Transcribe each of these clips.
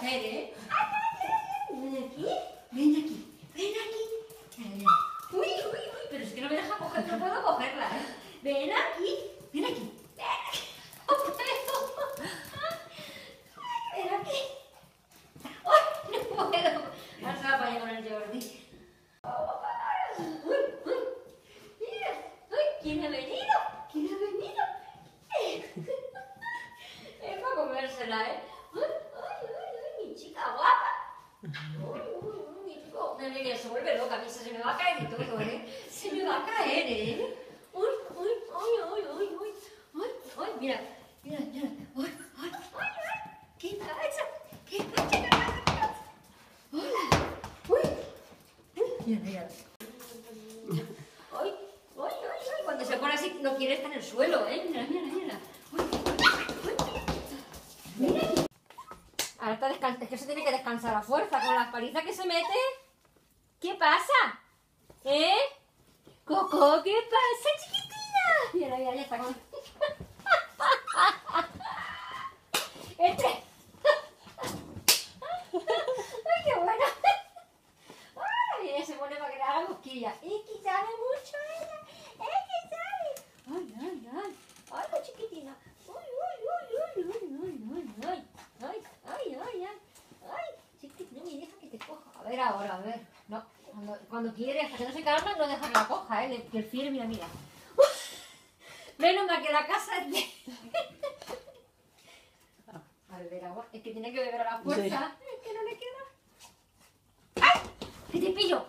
coger, ¿eh? Ven aquí, ven aquí, ven aquí. Uy, pero es que no me deja coger, no puedo cogerla, ¿eh? Ven aquí, ven aquí. No puedo. Ven aquí. Uy, no puedo. Ahora se va para allá con el Jordi. Mira, ¿quién ha venido? ¿Quién ha venido? Es para comérsela, ¿eh? Mi chica guapa. Mi chico. Mira, se vuelve loca, a mí se me va a caer y todo, ¿eh? Se me va a caer, ¿eh? Mira. ¿Qué pasa? ¿Qué pasa? Hola. Mira. Cuando se pone así no quiere estar en el suelo, ¿eh? Mira. Mira. Ahora está descansando, es que se tiene que descansar a fuerza con las palizas que se mete. ¿Qué pasa? ¿Eh? Coco, ¿qué pasa, chiquitina? Mira, ya está con... ¡Ay, qué bueno! Mira, se pone para que le haga cosquillas. Es que sabe mucho ella. Es que sabe. Ay, la chiquitina. Ay, chiquitina, me deja que te coja. A ver ahora, a ver. No, cuando quiere, hasta que no se calma, no deja que la coja, ¿eh? Que el fiel, mira. Menos mal que la casa es de... A beber agua. Es que tiene que beber a la fuerza. Sí. Es que no le queda. ¡Ay! ¡Que te pillo!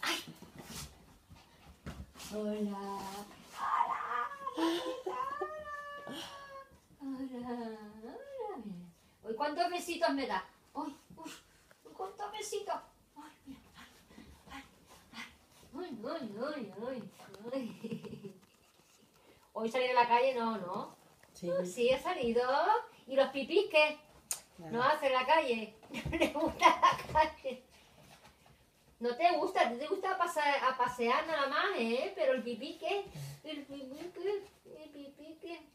¡Ay! Hola. Hoy, ¿cuántos besitos me da? Uy, ¿cuántos besitos? Ay, mira. Ay. Hoy salí de la calle, no. Sí, he salido. ¿Y los pipís qué? No hace la calle. No le gusta la calle. No te gusta, te gusta a pasear nada más, ¿eh? Pero el pipí qué. El pipí qué.